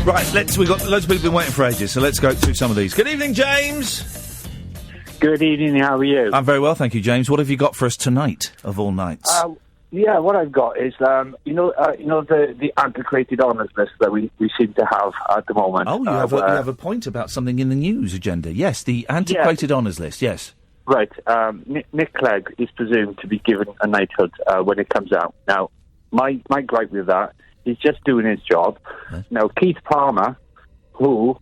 Right, we've got loads of people been waiting for ages, so let's go through some of these. Good evening, James. Good evening, how are you? I'm very well, thank you, James. What have you got for us tonight, of all nights? What I've got is, the antiquated honours list that we seem to have at the moment. Oh, you have a point about something in the news agenda. Yes, the antiquated honours list, yes. Right, Nick Clegg is presumed to be given a knighthood when it comes out. Now, my gripe with that, he's just doing his job. Yes. Now, Keith Palmer, who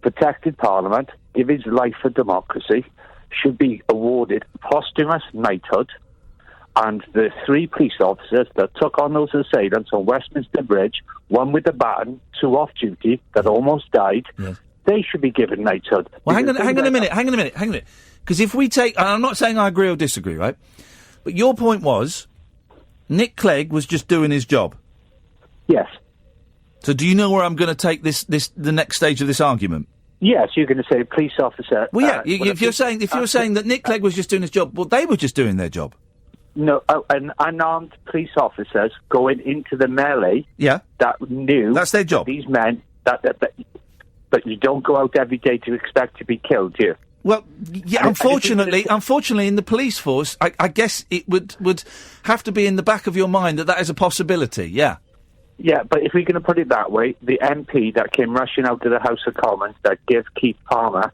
protected Parliament, gave his life for democracy, should be awarded posthumous knighthood, and the 3 police officers that took on those assailants on Westminster Bridge, one with a baton, 2 off duty, that almost died, they should be given knighthood. Well, hang on a minute. Because if we take... And I'm not saying I agree or disagree, right? But your point was, Nick Clegg was just doing his job. Yes. So do you know where I'm going to take the next stage of this argument? Yes, you're going to say police officer... Well, yeah, if you're saying that Nick Clegg was just doing his job, well, they were just doing their job. No, unarmed police officers going into the melee... Yeah. ...that knew... That's their job. These men... But you don't go out every day to expect to be killed, do you? Well, yeah, unfortunately, in the police force, I guess it would have to be in the back of your mind that is a possibility, yeah. Yeah, but if we're going to put it that way, the MP that came rushing out to the House of Commons that gave Keith Palmer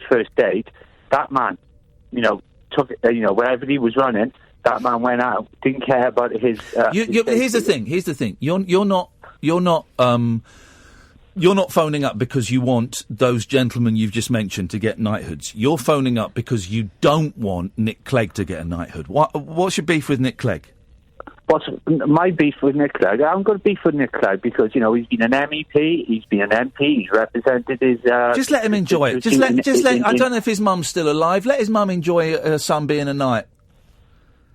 first aid, that man, took wherever he was running, that man went out, didn't care about his. Here's the thing. You're not phoning up because you want those gentlemen you've just mentioned to get knighthoods. You're phoning up because you don't want Nick Clegg to get a knighthood. What's your beef with Nick Clegg? What's my beef with Nick Clegg? I'm going to beef with Nick Clegg because, he's been an MEP, he's been an MP, he's represented his... just let him enjoy it. I don't know if his mum's still alive. Let his mum enjoy her son being a knight.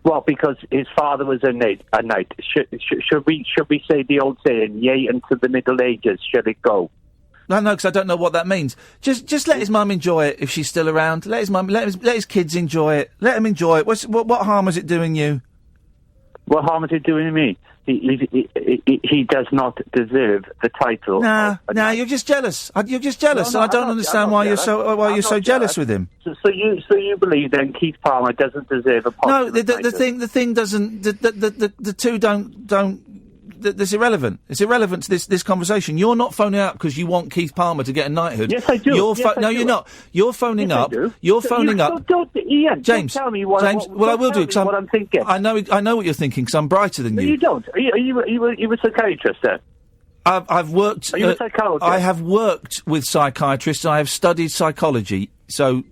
Well, because his father was a knight. Should we say the old saying, yea, into the Middle Ages, should it go? No, because I don't know what that means. Just let his mum enjoy it if she's still around. Let his kids enjoy it. Let him enjoy it. What harm is it doing you? What harm is it doing to me? He does not deserve the title. Nah, you're just jealous. You're just jealous, and I don't understand why you're so jealous with him. So you believe then Keith Palmer doesn't deserve a posthumous title? No, the thing doesn't. The two don't. That's irrelevant. It's irrelevant to this conversation. You're not phoning up because you want Keith Palmer to get a knighthood. Yes, I do. You're not. You're phoning up. You're phoning up. Ian, James, don't tell me what I will do because what I'm thinking. I know what you're thinking because I'm brighter than you. You don't. Are you a psychiatrist then? I've worked. Are you a psychologist? I have worked with psychiatrists. I have studied psychology. So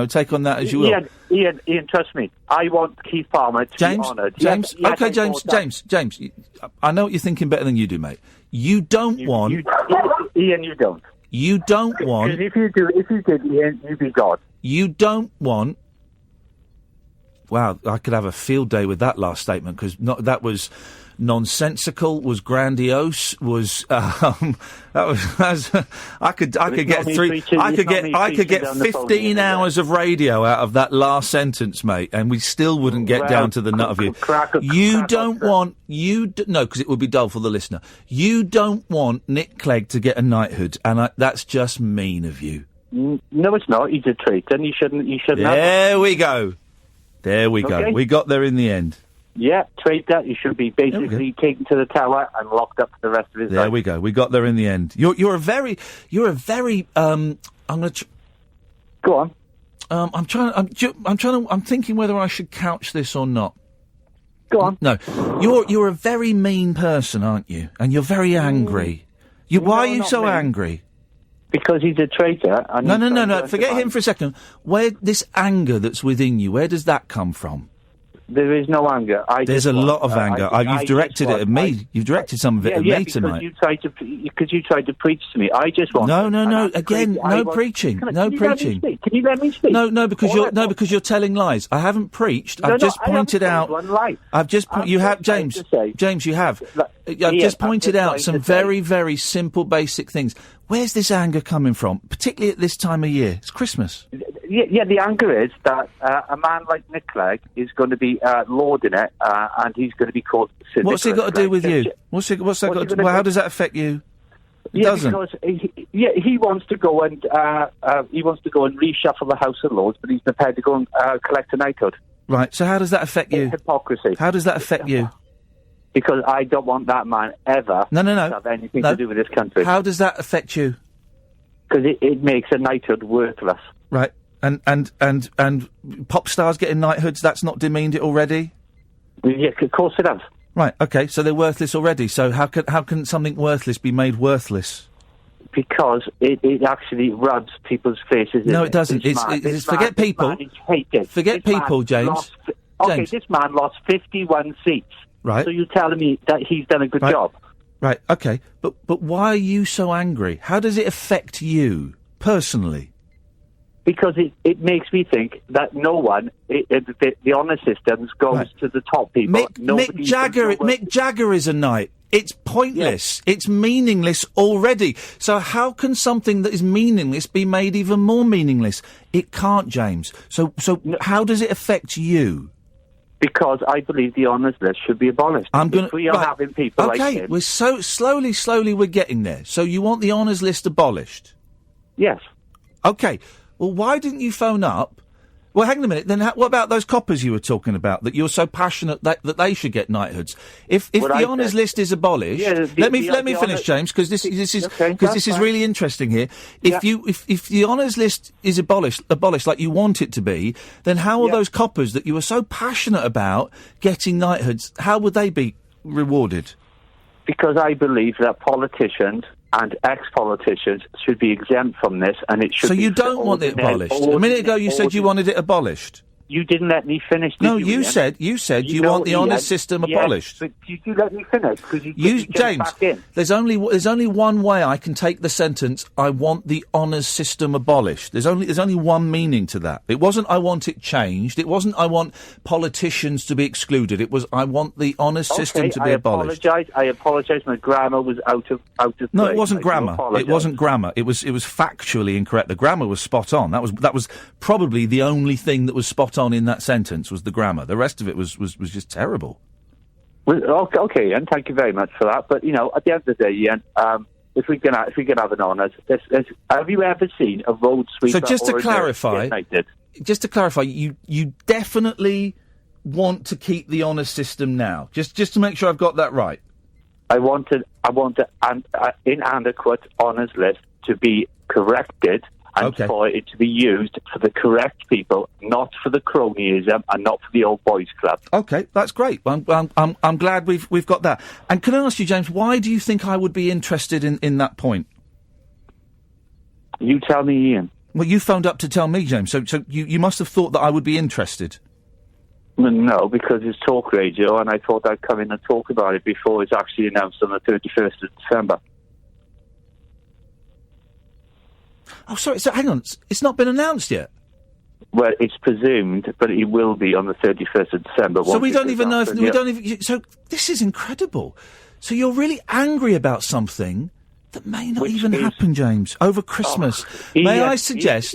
take on that as you will. Ian, trust me. I want Keith Palmer to be honoured. James. I know what you're thinking better than you do, mate. You don't want... Ian, you don't. You don't want... Because if you did, Ian, you'd be God. You don't want... Wow, I could have a field day with that last statement, because that was nonsensical, was grandiose, was I could get 15 hours of radio out of that last sentence, mate, and we still wouldn't get down to the nut of you. No, because it would be dull for the listener. You don't want Nick Clegg to get a knighthood, and that's just mean of you. No, it's not. He's a traitor, and you shouldn't. There we go. There we go. We got there in the end. Yeah, traitor. You should be basically taken to the tower and locked up for the rest of his life. There we go. We got there in the end. You're a very. I'm going to. Go on. I'm thinking whether I should couch this or not. Go on. No, you're a very mean person, aren't you? And you're very angry. Why are you so angry? Because he's a traitor. No. Forget him for a second. Where this anger that's within you? Where does that come from? There is no anger. There's a lot of anger. You've directed it at me. You've directed some of it at me tonight. Because you tried to preach to me. I just want. No. Again, no preaching. No preaching. Can you let me speak? No, because you're telling lies. I haven't preached. I've just pointed out. You have, James. James, you have. I've just pointed out some very, very simple, basic things. Where's this anger coming from? Particularly at this time of year. It's Christmas. Yeah, the anger is that a man like Nick Clegg is going to be lauding it, and he's going to be called... What's he got to do with you? What's that got to do? Well, how does that affect you? It doesn't. Because he wants to go and reshuffle the House of Lords, but he's prepared to go and collect a knighthood. Right. So how does that affect you? Hypocrisy. How does that affect you? Because I don't want that man ever to have anything to do with this country. How does that affect you? Because it makes a knighthood worthless. Right. And pop stars getting knighthoods, that's not demeaned it already? Yeah, of course it has. Right, okay, so they're worthless already. So how can something worthless be made worthless? Because it actually rubs people's faces. No, it doesn't. It's forget people. Forget people, James. James. This man lost 51 seats. Right. So you're telling me that he's done a good job? Right, okay. But why are you so angry? How does it affect you, personally? Because it makes me think that no one, the honour systems goes to the top people. Mick Jagger is a knight. It's pointless. Yeah. It's meaningless already. So how can something that is meaningless be made even more meaningless? It can't, James. So how does it affect you? Because I believe the honours list should be abolished. We are having people like him. Okay, we're so slowly we're getting there. So you want the honours list abolished? Yes. Okay. Well, why didn't you phone up? Well, hang on a minute. Then what about those coppers you were talking about, that you're so passionate that they should get knighthoods? If the honours list is abolished... Yeah, let me finish, James, because this is really interesting here. If the honours list is abolished like you want it to be, then how will those coppers that you were so passionate about getting knighthoods, how would they be rewarded? Because I believe that politicians and ex-politicians should be exempt from this, and it should. So you don't want it abolished? A minute ago you said you wanted it abolished. You didn't let me finish. You said you want the honours system abolished. But you let me finish because you James, back in. There's only one way I can take the sentence. I want the honours system abolished. There's only one meaning to that. It wasn't I want it changed. It wasn't I want politicians to be excluded. It was I want the honours system to be abolished. I apologise. My grammar was out of place. No, it wasn't grammar. It wasn't grammar. It was factually incorrect. The grammar was spot on. That was probably the only thing that was spot on in that sentence was the grammar. The rest of it was just terrible. Well, okay, and thank you very much for that. But at the end of the day, Ian, if we can have an honours, have you ever seen a road sweeper? So just to clarify, you definitely want to keep the honours system now. Just to make sure I've got that right. I want an inadequate honours list to be corrected. And for it to be used for the correct people, not for the cronyism and not for the old boys club. Okay, that's great. I'm glad we've got that. And can I ask you, James, why do you think I would be interested in that point? You tell me, Ian. Well, you phoned up to tell me, James, so you must have thought that I would be interested. No, because it's talk radio, and I thought I'd come in and talk about it before it's actually announced on the 31st of December. Oh, sorry, so hang on, it's not been announced yet? Well, it's presumed, but it will be on the 31st of December. So we don't even know if... So this is incredible. So you're really angry about something that may not even happen, James, over Christmas. May I suggest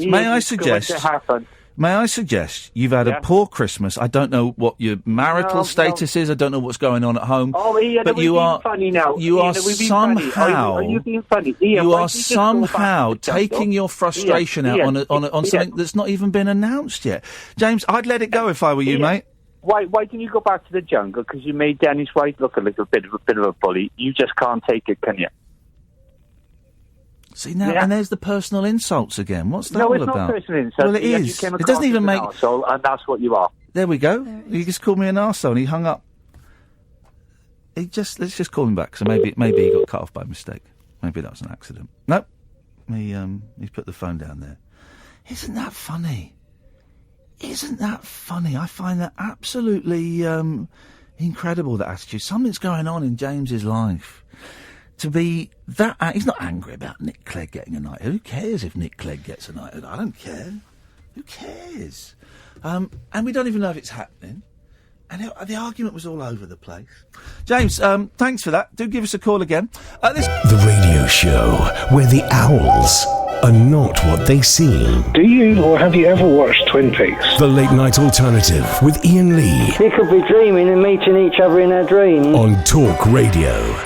you've had a poor Christmas. I don't know what your marital status is. I don't know what's going on at home. Oh, Ian, but you are funny now. You are somehow. Are you being funny? Ian, you are somehow taking your frustration out on something that's not even been announced yet. James, I'd let it go if I were you, mate. Why didn't you go back to the jungle? Because you made Dennis White look a little bit of a bully. You just can't take it, can you? See now, and there's the personal insults again. What's that all about? No, it's not personal insults. Well, it is. It doesn't even make... arsehole, and that's what you are. There we go. He just called me an arsehole and he hung up. Let's just call him back, so maybe he got cut off by mistake. Maybe that was an accident. Nope. He's put the phone down there. Isn't that funny? Isn't that funny? I find that absolutely incredible, that attitude. Something's going on in James's life. To be that... he's not angry about Nick Clegg getting a knighthood. Who cares if Nick Clegg gets a knighthood? I don't care. Who cares? And we don't even know if it's happening. And the argument was all over the place. James, thanks for that. Do give us a call again. The radio show where the owls are not what they seem. Do you or have you ever watched Twin Peaks? The Late Night Alternative with Iain Lee. We could be dreaming and meeting each other in our dreams. On Talk Radio.